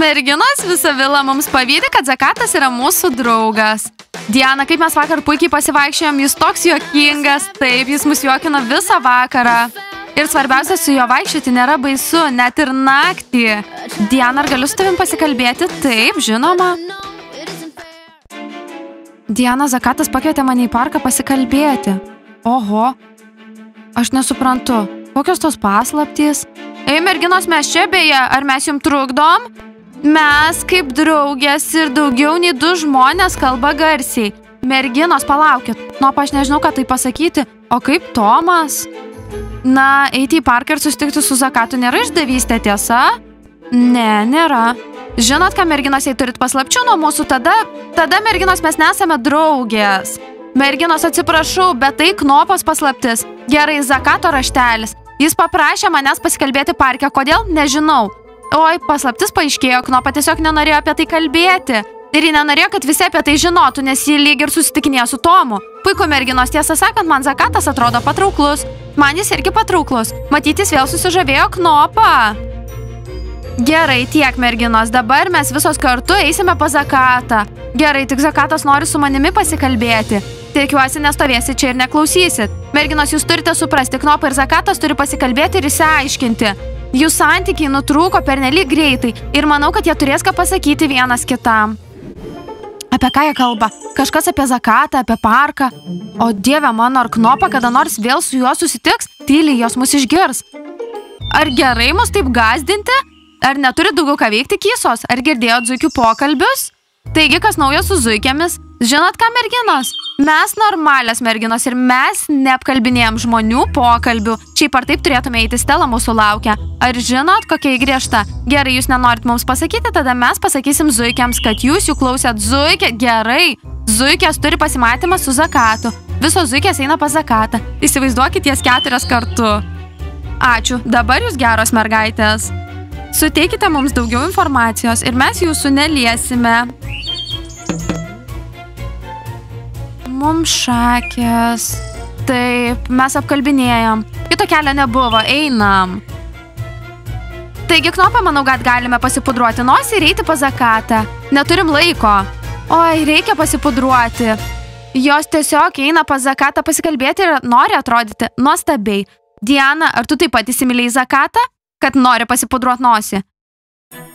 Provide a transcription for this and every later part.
Merginos visą vilą mums pavydi, kad Zakatas yra mūsų draugas. Diana, kaip mes vakar puikiai pasivaikščiojom, jis toks juokingas, taip, jis mus juokino visą vakarą. Ir svarbiausia, su juo vaikščioti nėra baisu, net ir naktį. Diana, ar galiu su tavim pasikalbėti? Taip, žinoma. Diana, Zakatas pakvietė mane į parką pasikalbėti. Oho, aš nesuprantu, kokios tos paslaptys? Ei, merginos, mes čia beje, ar mes jums trukdom? Mes kaip draugės ir daugiau nei 2 žmonės kalba garsiai. Merginos, palaukit, aš nežinau, ką tai pasakyti. O kaip Tomas? Na, eiti į parką ir susitikti su Zakatu nėra išdavystė, tiesa? Ne, nėra. Žinot, ką merginos, jei turit paslapčių nuo mūsų, tada merginos mes nesame draugės. Merginos, atsiprašau, bet tai Knopos paslaptis. Gerai, Zakato raštelis. Jis paprašė manęs pasikalbėti parke. Kodėl? Nežinau. Oi, paslaptis paaiškėjo, Knopa tiesiog nenorėjo apie tai kalbėti. Ir ji nenorėjo, kad visi apie tai žinotų, nes ji lyg ir susitikinėjo su Tomu. Puiku, merginos, tiesą sakant, man Zakatas atrodo patrauklus. Man jis irgi patrauklus. Matyt, jis vėl susižavėjo Knopą. Gerai, tiek, merginos. Dabar mes visos kartu eisime pas Zakatą. Gerai, tik Zakatas nori su manimi pasikalbėti. Tikiuosi, nestovėsit čia ir neklausysit. Merginos, jūs turite suprasti, Knopa ir Zakatas turi pasikalbėti ir išsiaiškinti. Jų santykiai nutrūko pernelyg greitai ir manau, kad jie turės ką pasakyti vienas kitam. Apie ką jie kalba? Kažkas apie Zakatą, apie parką. O dieve mano, ar Knopa kada nors vėl su juo susitiks? Tyliai jos mus išgirs. Ar gerai mus taip gąsdinti? Ar neturi daugiau ką veikti kysos? Ar girdėjot zuikių pokalbius? Taigi, kas naujo su zuikėmis? Žinot ką, merginos? Mes normalios merginos ir mes neapkalbinėjom žmonių pokalbių. Šiaip ar taip turėtume eiti, Stela mūsų laukia. Ar žinot, kokia griežta? Gerai, jūs nenorit mums pasakyti, tada mes pasakysim zuikiams, kad jūs jų klausėt. Zuikė, gerai. Zuikės turi pasimatymą su Zakatu. Visos zuikės eina pas Zakatą. Įsivaizduokit jas 4 kartu. Ačiū, dabar jūs geros mergaitės. Suteikite mums daugiau informacijos ir mes jūsų neliesime. Mums šakės. Taip, mes apkalbinėjom. Kito kelio nebuvo, einam. Taigi, Knopa, manau, kad galime pasipudruoti nosį ir eiti pas Zakatą. Neturim laiko. Oi, reikia pasipudruoti. Jos tiesiog eina pas Zakatą pasikalbėti ir nori atrodyti nuostabiai. Diana, ar tu taip pat įsimylėjai Zakatą, kad nori pasipudruoti nosį?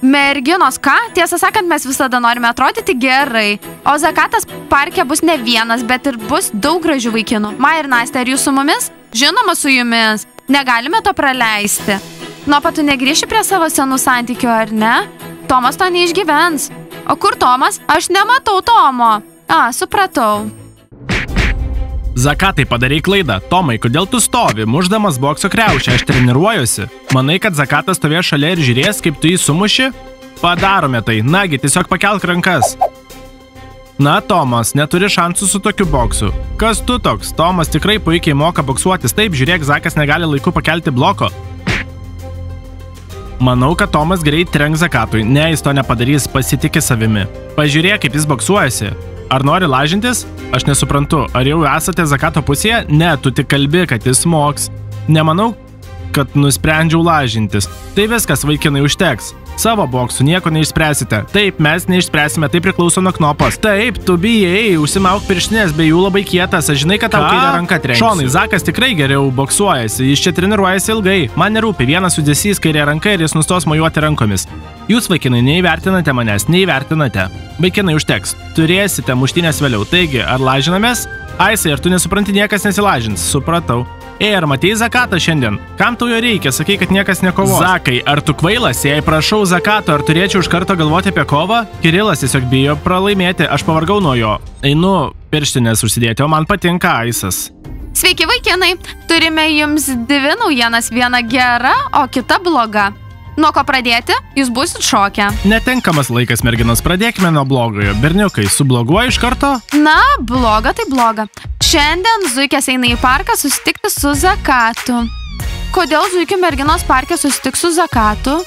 Merginos, ką? Tiesą sakant, mes visada norime atrodyti gerai. O Zakatas parke bus ne vienas, bet ir bus daug gražių vaikinų. Maja ir Nastė, ar jūs su mumis? Žinoma, su jumis. Negalime to praleisti. Knopa, tu negrįši prie savo senų santykių, ar ne? Tomas to neišgyvens. O kur Tomas? Aš nematau Tomo. Supratau. Zakatai, padarai klaidą. Tomai, kodėl tu stovi, mušdamas bokso kriaušę? Aš treniruojuosi. Manai, kad Zakatas stovės šalia ir žiūrės, kaip tu jį sumuši? Padarome tai. Nagi, tiesiog pakelk rankas. Na, Tomas, neturi šansų su tokiu boksu. Kas tu toks? Tomas tikrai puikiai moka boksuotis. Taip, žiūrėk, Zakas negali laiku pakelti bloko. Manau, kad Tomas greit trenks Zakatui. Ne, jis to nepadarys, pasitikė savimi. Pažiūrėk, kaip jis boksuojasi. Ar nori lažintis? Aš nesuprantu. Ar jau esate Zakato pusėje? Ne, tu tik kalbi, kad jis moks. Nemanau, kad nusprendžiau lažintis. Tai viskas, vaikinai, užteks. Savo boksų nieko neišspręsite. Taip, mes neišspręsime, tai priklauso nuo Knopos. Taip, tu bijai, užsimauk pirštinės, bei jų labai kietas. Aš žinai, kad tau kairę ranką trenksiu. Šonai, Zakas tikrai geriau boksuojasi. Jis čia treniruojasi ilgai. Man nerūpi, vienas judesys kairė ranka ir jis nustos mojuoti rankomis. Jūs, vaikinai, neįvertinate manęs, neįvertinate. Vaikinai, užteks. Turėsite muštynės vėliau. Taigi, ar lažinamės? Aisai, ar tu nesupranti, niekas nesilažins? Supratau. Ar matei Zakatą šiandien? Kam tau jo reikia? Sakai, kad niekas nekovos. Zakai, ar tu kvailas? Jei prašau Zakato, ar turėčiau iš karto galvoti apie kovą? Kirilas tiesiog bijo pralaimėti, aš pavargau nuo jo. Einu pirštinės užsidėti, o man patinka Aisas. Sveiki, vaikinai. Turime jums 2 naujienas, viena gera, o kita bloga. Nuo ko pradėti? Jūs būsit šokę. Netinkamas laikas, merginos, pradėkime nuo blogojo. Berniukai, su bloguoju iš karto? Na, bloga tai bloga. Šiandien zuikės eina į parką susitikti su Zakatu. Kodėl zuikių merginos parke susitiks su Zakatu?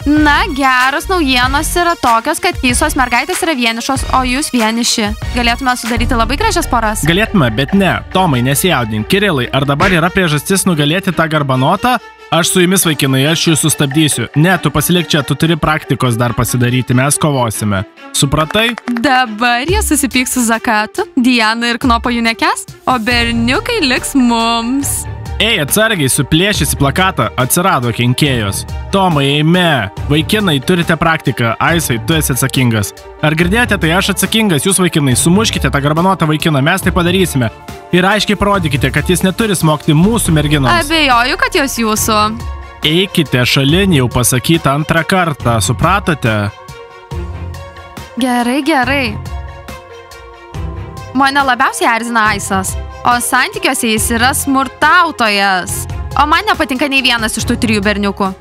Na, geros naujienos yra tokios, kad visos mergaitės yra vienišos, o jūs vieniši. Galėtume sudaryti labai gražias poras. Galėtume, bet ne. Tomai, nesijaudink. Kirilai, ar dabar yra priežastis nugalėti tą garbanotą? Aš su jumis, vaikinai, aš jūs sustabdysiu. Ne, tu pasilik čia, tu turi praktikos dar pasidaryti, mes kovosime. Supratai? Dabar jie susipyks su Zakatu, Diana ir Knopa jų nekęs, o berniukai liks mums. Ei, atsargiai, suplėšysi plakatą, atsirado kenkėjos. Tomai, eime, vaikinai, turite praktiką, Aisai, tu esi atsakingas. Ar girdėjote, tai aš atsakingas, jūs vaikinai, sumuškite tą garbanotą vaikiną, mes tai padarysime. Ir aiškiai parodykite, kad jis neturi smogti mūsų merginoms. Abejoju, kad jos jūsų. Eikite šalin, jau pasakyta antrą kartą, supratote? Gerai, gerai. Mane labiausiai erzina Aisas, o santykiuose jis yra smurtautojas. O man nepatinka nei vienas iš tų 3 berniukų.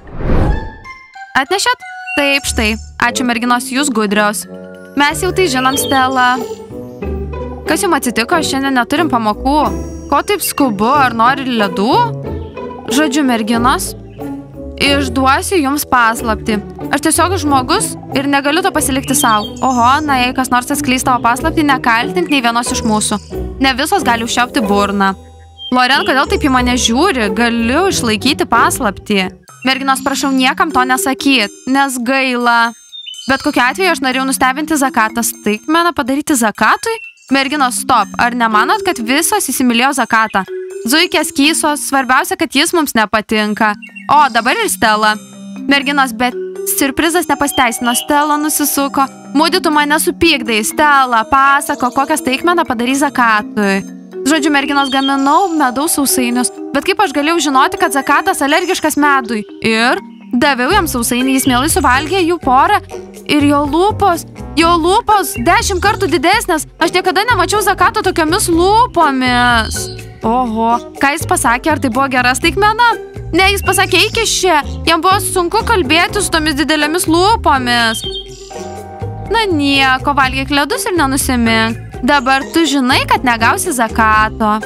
Atnešėt? Taip, štai. Ačiū merginos, jūs gudrios. Mes jau tai žinom, Stela. Kas jums atsitiko, šiandien neturim pamokų? Ko taip skubu, ar nori ledų? Žodžiu, merginos, išduosiu jums paslaptį. Aš tiesiog žmogus ir negaliu to pasilikti savo. Oho, na jei kas nors atskleis tavo paslaptį, nekaltink nei vienos iš mūsų. Ne visos gali užšiaupti burną. Loren, kodėl taip į mane žiūri? Galiu išlaikyti paslaptį. Merginos, prašau niekam to nesakyt, nes gaila. Bet kokiu atveju aš norėjau nustebinti Zakatą. Staigmeną padaryti Zakatui? Merginos, stop. Ar nemanot, kad visos įsimylėjo Zakatą? Zuikės kysos, svarbiausia, kad jis mums nepatinka. O, dabar ir Stela. Merginos, bet siurprizas nepasteisino. Stela nusisuko. Mūdi, tu mane supykdai. Stela, pasako, kokią staigmeną padarei Zakatui. Žodžiu, merginos, gaminau medaus sausainius. Bet kaip aš galėjau žinoti, kad Zakatas alergiškas medui? Ir daviau jam sausainį, jis mielai suvalgė jų porą. Ir jo lūpos 10 kartų didesnės. Aš niekada nemačiau Zakato tokiomis lūpomis. Oho, ką jis pasakė, ar tai buvo gera staigmena? Ne, jis pasakė, eik iš čia. Jam buvo sunku kalbėti su tomis didelėmis lūpomis. Na nieko, valgyk ledus ir nenusimink. Dabar tu žinai, kad negausi Zakato.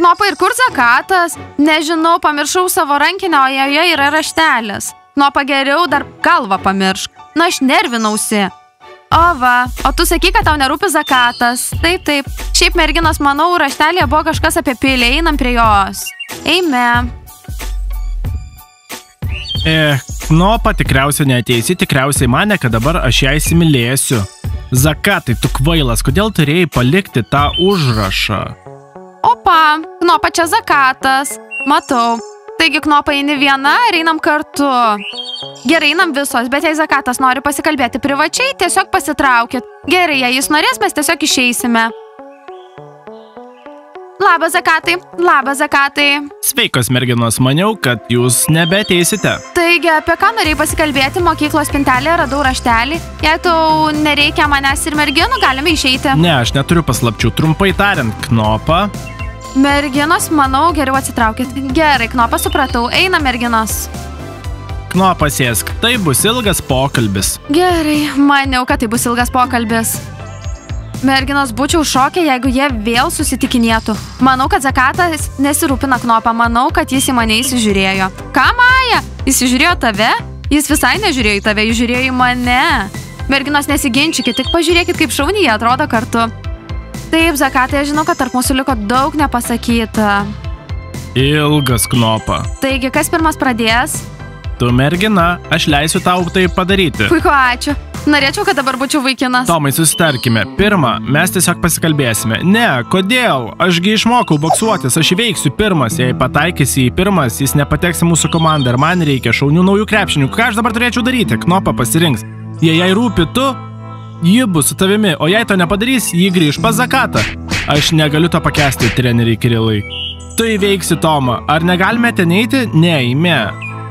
Knopa, ir kur Zakatas? Nežinau, pamiršau savo rankinę, o joje yra raštelis. Knopa, geriau dar galvą pamiršk. Na, aš nervinausi. O va, o tu sakai, kad tau nerūpi Zakatas. Taip, taip. Šiaip merginos, manau, raštelėje buvo kažkas apie pilį, einam prie jos. Eime. Knopa tikriausiai neateisi, tikriausiai mane, kad dabar aš ją įsimylėsiu. Zakatai, tu kvailas, kodėl turėjai palikti tą užrašą? Opa, Knopa, čia Zakatas. Matau. Taigi, Knopa, eini viena ir einam kartu. Gerai, einam visos, bet jei Zakatas nori pasikalbėti privačiai, tiesiog pasitraukit. Gerai, jei jis norės, mes tiesiog išeisime. Labas, Zakatai. Labas, Zakatai. Sveikos, merginos, maniau, kad jūs nebeteisite. Taigi, apie ką norėjai pasikalbėti? Mokyklos spintelėje radau raštelį. Jei tau nereikia manęs ir merginų, galime išeiti. Ne, aš neturiu paslapčių. Trumpai tariant, Knopa. Merginos, manau, geriau atsitraukit. Gerai, Knopa, supratau. Eina, merginos. Knopa, sėsk. Tai bus ilgas pokalbis. Gerai, maniau, kad tai bus ilgas pokalbis. Merginos, būčiau šokę, jeigu jie vėl susitikinėtų. Manau, kad Zakatas nesirūpina Knopa. Manau, kad jis į mane įsižiūrėjo. Ką, Maja? Jis įžiūrėjo tave? Jis visai nežiūrėjo į tave, jis žiūrėjo į mane. Merginos, nesiginčykit, tik pažiūrėkit, kaip šauniai jie atrodo kartu. Taip, Zakatai, aš žinau, kad tarp mūsų liko daug nepasakyta. Ilgas, Knopa. Taigi, kas pirmas pradės? Tu mergina, aš leisiu tau tai padaryti. Puiku, ačiū. Norėčiau, kad dabar būčiau vaikinas. Tomai, susitarkime. Pirma, mes tiesiog pasikalbėsime. Ne, kodėl? Ašgi išmokau boksuotis, aš įveiksiu pirmas. Jei pataikysi į pirmas, jis nepateks į mūsų komandą ir man reikia šaunių naujų krepšinių. Ką aš dabar turėčiau daryti? Knopa pasirinks. Jei jai rūpi tu, ji bus su tavimi, o jei to nepadarys, ji grįž pas Zakatą. Aš negaliu to pakęsti, treneriai Kirilai. Tu įveiksi Tomą. Ar negalime ten eiti? Ne, eime.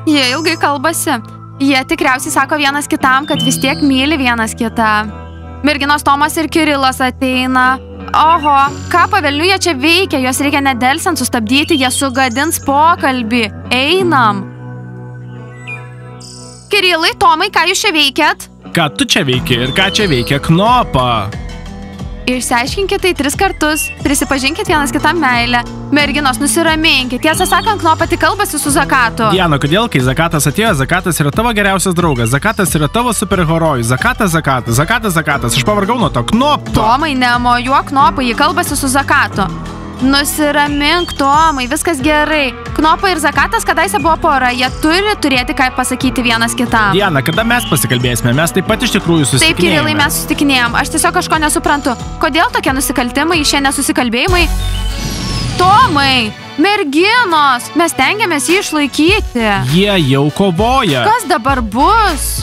Jie ilgai kalbasi. Jie tikriausiai sako vienas kitam, kad vis tiek myli vienas kitą. Merginos Tomas ir Kirilas ateina. Oho, ką pavelnių jie čia veikia, juos reikia nedelsiant sustabdyti, jie sugadins pokalbį. Einam. Kirilai, Tomai, ką jūs čia veikiat? Ką tu čia veiki ir ką čia veikia Knopa? Išsiaiškinkit tai 3 kartus, prisipažinkit vienas kitam meilę. Merginos, nusiraminkit. Tiesą sakant, Knopa tik kalbasi su Zakatu. Diana, kodėl, kai Zakatas atėjo, Zakatas yra tavo geriausias draugas, Zakatas yra tavo superherojus, Zakatas, aš pavargau nuo to. Knopa! Tomai, nemojuok Knopai, ji kalbasi su Zakatu. Nusiramink, Tomai, viskas gerai. Knopa ir Zakatas kadaise buvo pora, jie turi turėti ką pasakyti vienas kitam. Diana, kada mes pasikalbėsime, mes taip pat iš tikrųjų susitikinėjame. Taip, Kirilai, mes susitikinėjom. Aš tiesiog kažko nesuprantu. Kodėl tokie nusikaltimai, šie nesusikalbėjimai? Tomai, merginos, mes tengiamės jį išlaikyti. Jie jau kovoja. Kas dabar bus?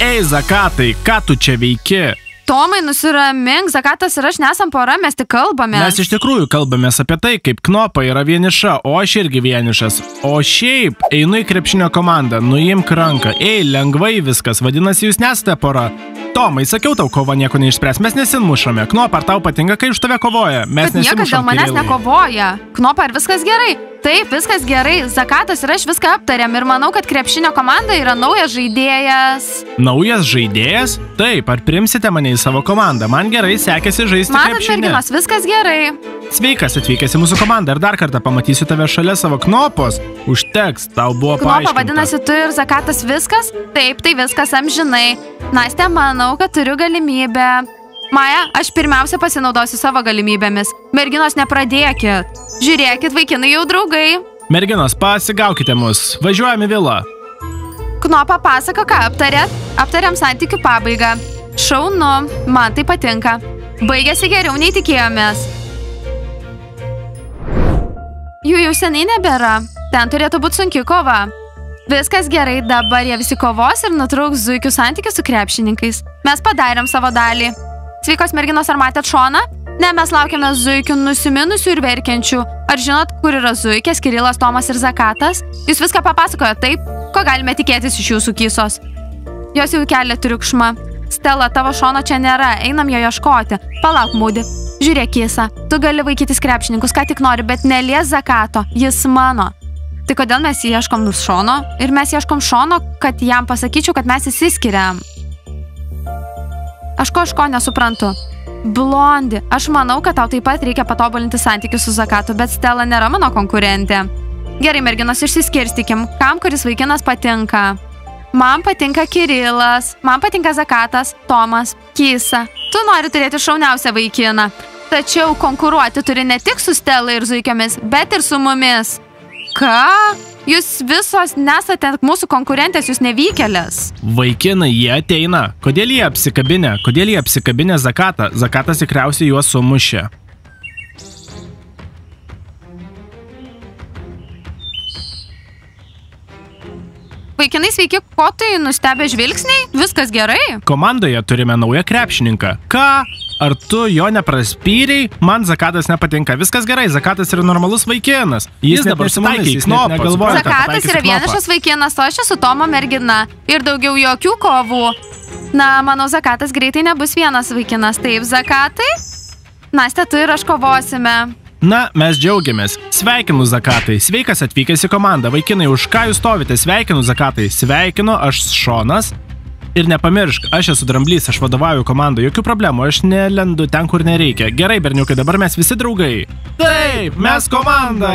Ei, Zakatai, ką tu čia veiki? Tomai, nusiramink, Zakatas ir aš nesam pora, mes tik kalbame. Mes iš tikrųjų kalbamės apie tai, kaip Knopa yra vieniša, o aš irgi vienišas. O šiaip, einu į krepšinio komandą, nuimk ranką. Ei, lengvai viskas, vadinasi, jūs nesate pora. Tomai, sakiau tau, kova nieko neišspręs, mes nesinmušame. Knopa, ar tau patinka, kai už tave kovoja? Mes kad niekas dėl manęs nekovoja. Knopa, ar viskas gerai? Taip, viskas gerai. Zakatas ir aš viską aptarėm ir manau, kad krepšinio komanda yra naujas žaidėjas. Naujas žaidėjas? Taip, ar primsite mane į savo komandą? Man gerai sekėsi žaisti krepšinį. Matot, merginos, viskas gerai. Sveikas, atvykęs į mūsų komandą ir dar kartą pamatysiu tave šalia savo Knopos. Užteks, tau buvo paaiškinta. Knopa, vadinasi, tu ir Zakatas viskas? Taip, tai viskas amžinai. Nastė, manau, kad turiu galimybę. Maja, aš pirmiausia pasinaudosiu savo galimybėmis. Merginos, nepradėkit. Žiūrėkit, vaikinai jau draugai. Merginos, pasigaukite mus. Važiuojame į vilą. Knopa, pasako, ką aptarėt? Aptarėm santykių pabaigą. Šaunu, man tai patinka. Baigėsi geriau nei tikėjomės. Jų jau seniai nebėra. Ten turėtų būti sunki kova. Viskas gerai, dabar jie visi kovos ir nutrauks zuikių santykių su krepšininkais. Mes padarėm savo dalį. Sveikos merginos, ar matėt Šoną? Ne, mes laukiame zuikių nusiminusių ir verkiančių. Ar žinot, kur yra zuikės, Kirilas, Tomas ir Zakatas? Jūs viską papasakojo taip? Ko galime tikėtis iš jūsų kysos? Jos jau kelia triukšmą. Stela, tavo Šono čia nėra, einam jo ieškoti. Palauk, Mūdi. Žiūrėk, Kisa, tu gali vaikytis krepšininkus, ką tik nori, bet nelies Zakato, jis mano. Tai kodėl mes ieškom Šono? Ir mes ieškom Šono, kad jam pasakyčiau, kad mes įsiskiriam. Aš ko nesuprantu. Blondi, aš manau, kad tau taip pat reikia patobulinti santykius su Zakatu, bet Stela nėra mano konkurentė. Gerai, merginos, išsiskirstykim, kam kuris vaikinas patinka. Man patinka Kirilas, man patinka Zakatas, Tomas, Kisa. Tu nori turėti šauniausią vaikiną. Tačiau konkuruoti turi ne tik su Stela ir zuikiomis, bet ir su mumis. Ką? Jūs visos nesate mūsų konkurentės, jūs nevykėlės. Vaikinai, jie ateina. Kodėl jie apsikabinę? Kodėl jie apsikabinę Zakatą? Zakatas tikriausiai juos sumušė. Vaikinai, sveiki, ko tai nustebę žvilgsniai? Viskas gerai? Komandoje turime naują krepšininką. Ką? Ar tu jo nepraspyrei? Man Zakatas nepatinka. Viskas gerai, Zakatas yra normalus vaikinas. Jis dabar sumaikė į Knopą. Zakatas yra vienišas vaikinas, o aš esu Tomo mergina. Ir daugiau jokių kovų. Na, manau, Zakatas greitai nebus vienas vaikinas. Taip, Zakatai? Nastė, tu ir aš kovosime. Na, mes džiaugiamės. Sveikinu, Zakatai. Sveikas atvykęs į komandą. Vaikinai, už ką jūs stovite? Sveikinu, Zakatai. Sveikinu, aš Šonas. Ir nepamiršk, aš esu Dramblys, aš vadovauju komandą. Jokių problemų, aš nelendu ten, kur nereikia. Gerai, berniukai, dabar mes visi draugai. Taip, mes komanda.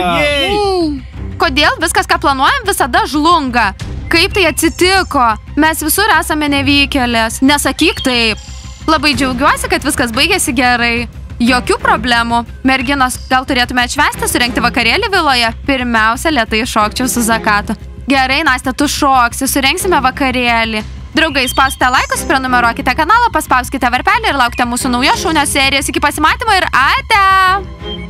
Kodėl viskas, ką planuojam, visada žlunga? Kaip tai atsitiko? Mes visur esame nevykėlės. Nesakyk taip. Labai džiaugiuosi, kad viskas baigėsi gerai. Jokių problemų. Merginos, gal turėtume atšvęsti, surengti vakarėlį viloje? Pirmiausia, lėtai šokčiau su Zakatu. Gerai, Nastė, tu šoksi, surengsime vakarėlį. Draugai, spauskite laikus, prenumeruokite kanalą, paspauskite varpelį ir laukite mūsų naujos šaunios serijos. Iki pasimatymo ir ate!